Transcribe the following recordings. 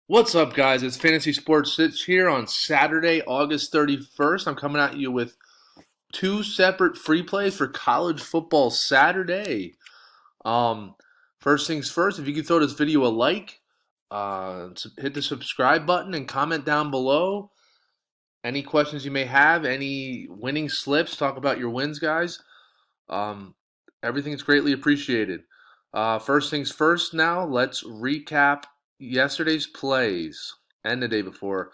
What's up, guys? It's Fantasysportssitch here on Saturday, August 31st. I'm coming at you with two separate free plays for college football Saturday. Um, First things first, if you could throw this video a like, hit the subscribe button, and comment down below any questions you may have, any winning slips. Talk about your wins, guys. Um, Everything's greatly appreciated. First things first now, let's recap yesterday's plays and the day before.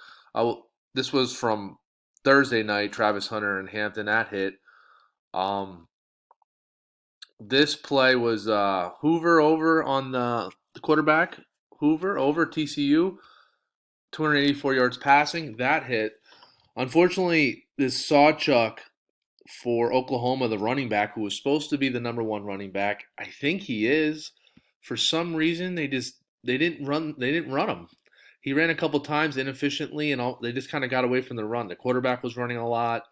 This was from Thursday night, Travis Hunter and Hampton at hit. Um, this play was Hoover over on the quarterback. Hoover over TCU, 284 yards passing. That hit. Unfortunately, this Sawchuck for Oklahoma, the running back who was supposed to be the number one running back. I think he is. For some reason, they didn't run him. He ran a couple times inefficiently, and they just kind of got away from the run. The quarterback was running a lot.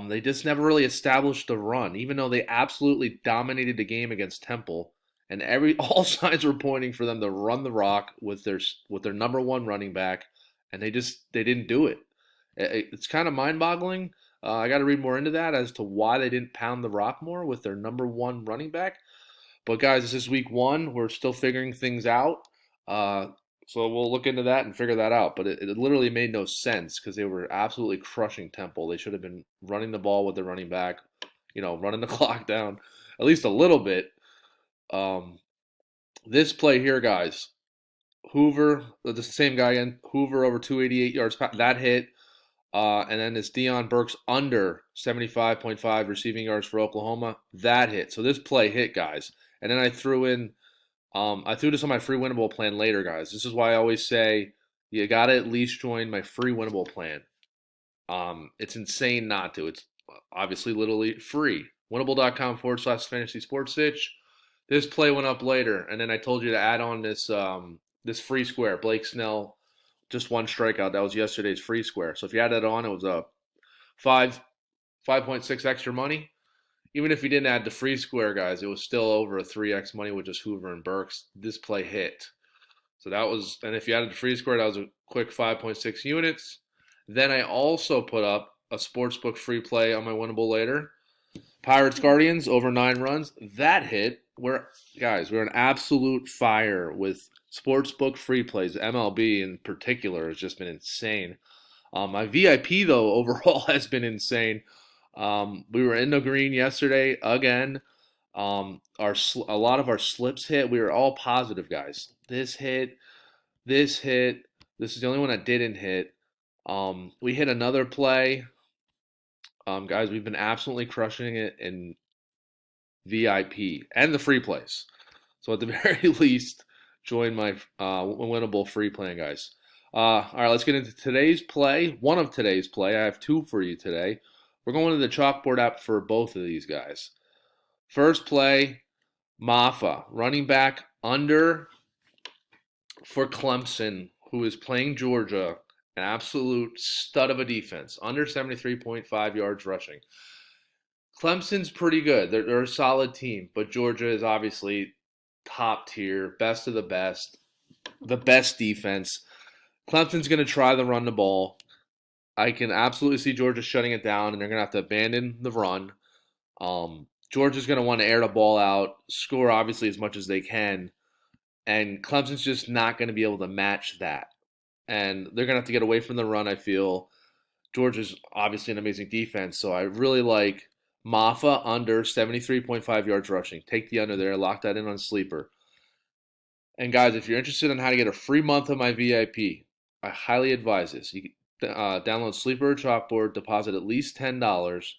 They just never really established the run, even though they absolutely dominated the game against Temple. And all signs were pointing for them to run the rock with their number one running back, and they didn't do it. It's kind of mind-boggling. I got to read more into that as to why they didn't pound the rock more with their number one running back. But guys, this is week one. We're still figuring things out. Uh, so we'll look into that and figure that out. But it literally made no sense because they were absolutely crushing Temple. They should have been running the ball with their running back, running the clock down at least a little bit. Um, this play here, guys, Hoover, the same guy again, Hoover over 288 yards. That hit. And then it's Deion Burks under 75.5 receiving yards for Oklahoma. That hit. So this play hit, guys. And then I threw this on my free winnable plan later, guys. This is why I always say you got to at least join my free winnable plan. It's insane not to. It's obviously literally free. Winnable.com/fantasysportssitch. This play went up later, and then I told you to add on this free square. Blake Snell, just one strikeout. That was yesterday's free square. So if you add that on, it was a 5.6 extra money. Even if you didn't add the free square, guys, it was still over a 3x money with just Hoover and Burks. This play hit. So that was, and if you added the free square, that was a quick 5.6 units. Then I also put up a sportsbook free play on my winnable later. Pirates Guardians over 9 runs. That hit. We're an absolute fire with sportsbook free plays. MLB in particular has just been insane. My VIP though overall has been insane. We were in the green yesterday again. A lot of our slips hit. We were all positive, guys. This hit. This hit. This is the only one that didn't hit. We hit another play. Guys, we've been absolutely crushing it in VIP and the free plays. So at the very least, join my winnable free plan, guys. All right, let's get into today's play. One of today's play. I have two for you today. We're going to the chalkboard app for both of these guys. First play, Mafa, running back under for Clemson, who is playing Georgia, an absolute stud of a defense, under 73.5 yards rushing. Clemson's pretty good. They're a solid team, but Georgia is obviously top tier, best of the best defense. Clemson's going to try to run the ball. I can absolutely see Georgia shutting it down, and they're going to have to abandon the run. Georgia's going to want to air the ball out, score obviously as much as they can, and Clemson's just not going to be able to match that. And they're going to have to get away from the run, I feel. Georgia's obviously an amazing defense, so I really like Mafa under 73.5 yards rushing. Take the under there, lock that in on Sleeper. And guys, if you're interested in how to get a free month of my VIP, I highly advise this. You can download Sleeper or Chalkboard, deposit at least $10,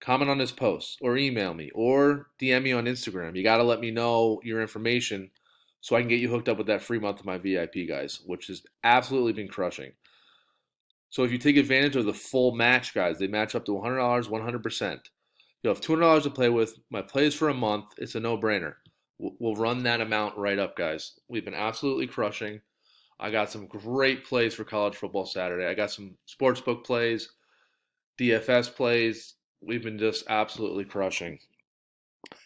comment on this post, or email me, or DM me on Instagram. You got to let me know your information so I can get you hooked up with that free month of my VIP, guys, which has absolutely been crushing. So if you take advantage of the full match, guys, they match up to $100, 100%. You'll have $200 to play with. My plays for a month, it's a no-brainer. We'll run that amount right up, guys. We've been absolutely crushing. I got some great plays for college football Saturday. I got some sportsbook plays, DFS plays. We've been just absolutely crushing.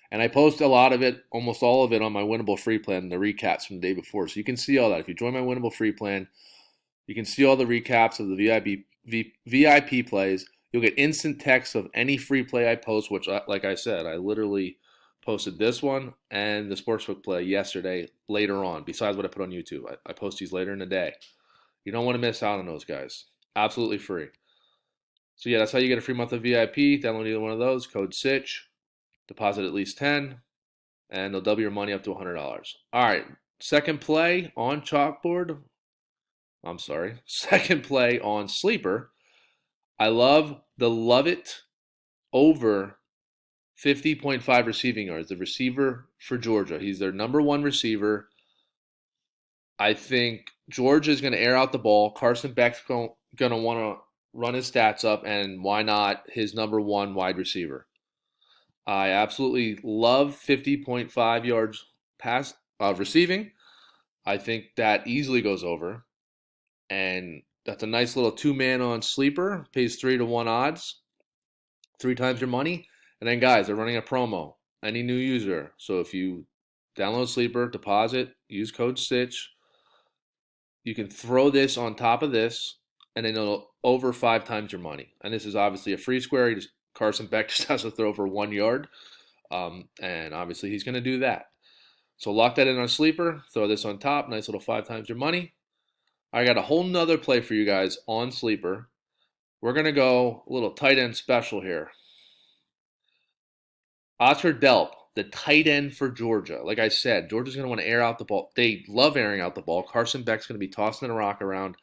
And I post a lot of it, almost all of it, on my winnable free plan, the recaps from the day before. So you can see all that. If you join my winnable free plan, you can see all the recaps of the VIP plays. You'll get instant text of any free play I post, which, like I said, I literally posted this one and the sportsbook play yesterday later on, besides what I put on YouTube. I post these later in the day. You don't want to miss out on those, guys. Absolutely free. So yeah, that's how you get a free month of VIP. Download either one of those. Code Sitch. Deposit at least 10, and they'll double your money up to $100. All right, second play on chalkboard. I'm sorry, second play on sleeper. I love it over 50.5 receiving yards. The receiver for Georgia. He's their number one receiver. I think Georgia is going to air out the ball. Carson Beck's going to want to run his stats up, and why not his number one wide receiver? I absolutely love 50.5 yards pass receiving. I think that easily goes over, and that's a nice little two-man on sleeper. Pays 3-1 odds, three times your money. And then, guys, they're running a promo. Any new user. So if you download sleeper, deposit, use code Sitch, you can throw this on top of this, and then it'll over five times your money. And this is obviously a free square. Carson Beck just has to throw for 1 yard. And obviously he's going to do that. So lock that in on sleeper. Throw this on top. Nice little five times your money. I got a whole nother play for you guys on sleeper. We're going to go a little tight end special here. Oscar Delp, the tight end for Georgia. Like I said, Georgia's going to want to air out the ball. They love airing out the ball. Carson Beck's going to be tossing a rock around.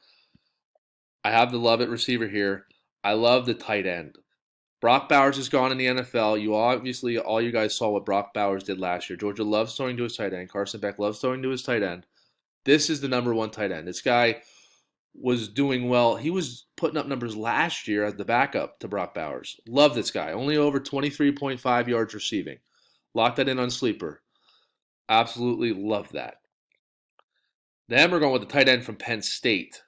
I have the love it receiver here. I love the tight end. Brock Bowers is gone in the NFL. You obviously, all you guys saw what Brock Bowers did last year. Georgia loves throwing to his tight end. Carson Beck loves throwing to his tight end. This is the number one tight end. This guy was doing well. He was putting up numbers last year as the backup to Brock Bowers. Love this guy. Only over 23.5 yards receiving. Lock that in on sleeper. Absolutely love that. Then we're going with the tight end from Penn State.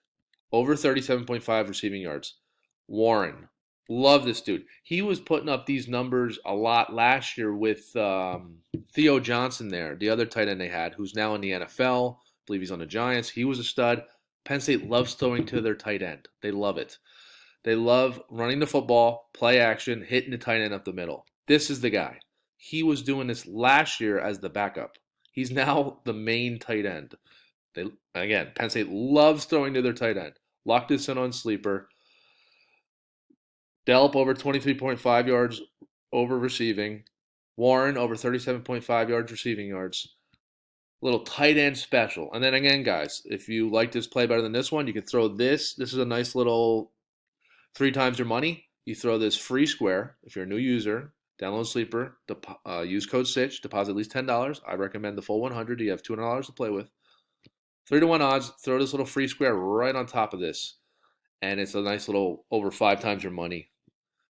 Over 37.5 receiving yards. Warren. Love this dude. He was putting up these numbers a lot last year with Theo Johnson there, the other tight end they had, who's now in the NFL. I believe he's on the Giants. He was a stud. Penn State loves throwing to their tight end. They love it. They love running the football, play action, hitting the tight end up the middle. This is the guy. He was doing this last year as the backup. He's now the main tight end. Again, Penn State loves throwing to their tight end. Lock this in on sleeper. Delp over 23.5 yards over receiving. Warren over 37.5 yards receiving yards. Little tight end special. And then again, guys, if you like this play better than this one, you can throw this. This is a nice little three times your money. You throw this free square if you're a new user. Download sleeper. Use code Sitch. Deposit at least $10. I recommend the full 100. You have $200 to play with. 3-1 odds. Throw this little free square right on top of this. And it's a nice little over five times your money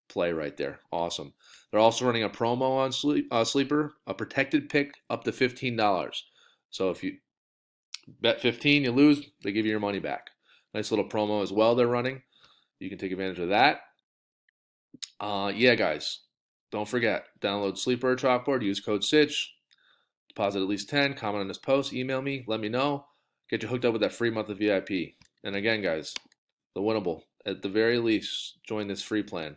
play right there. Awesome. They're also running a promo on sleeper. A protected pick up to $15. So if you bet 15, you lose, they give you your money back. Nice little promo as well they're running. You can take advantage of that. Yeah, guys, don't forget, download Sleeper or Chalkboard, use code Sitch, deposit at least 10, comment on this post, email me, let me know, get you hooked up with that free month of VIP. And again, guys, the winnable, at the very least, join this free plan.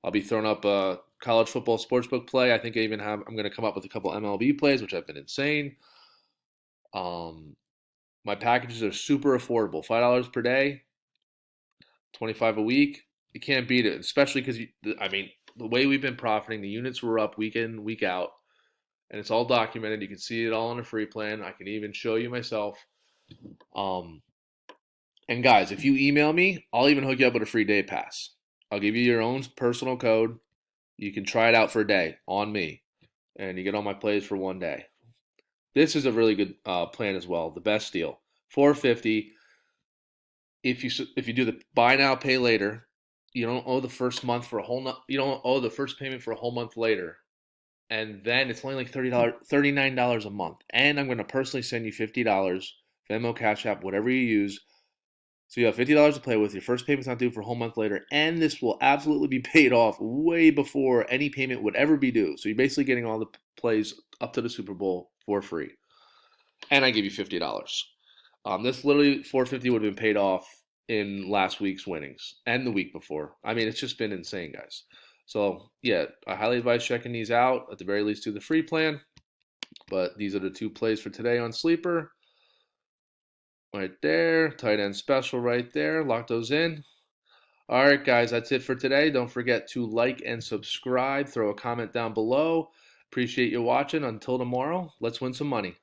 I'll be throwing up a college football sportsbook play. I think I'm going to come up with a couple MLB plays, which have been insane. My packages are super affordable, $5 per day, $25 a week. You can't beat it, especially because the way we've been profiting, the units were up week in, week out, and it's all documented. You can see it all on a free plan. I can even show you myself. And guys, if you email me, I'll even hook you up with a free day pass. I'll give you your own personal code. You can try it out for a day on me, and you get all my plays for 1 day. This is a really good plan as well. The best deal, $450. If you do the buy now pay later, you don't owe the first month for a whole. You don't owe the first payment for a whole month later, and then it's only like $39 a month. And I'm going to personally send you $50, Venmo, Cash App, whatever you use. So you have $50 to play with. Your first payment's not due for a whole month later, and this will absolutely be paid off way before any payment would ever be due. So you're basically getting all the plays up to the Super Bowl for free, and I give you $50. This literally 450 would have been paid off in last week's winnings and the week before. I mean, it's just been insane, guys. So yeah, I highly advise checking these out. At the very least, do the free plan. But these are the two plays for today on Sleeper. Right there, tight end special right there. Lock those in. All right, guys, that's it for today. Don't forget to like and subscribe. Throw a comment down below. Appreciate you watching. Until tomorrow, let's win some money.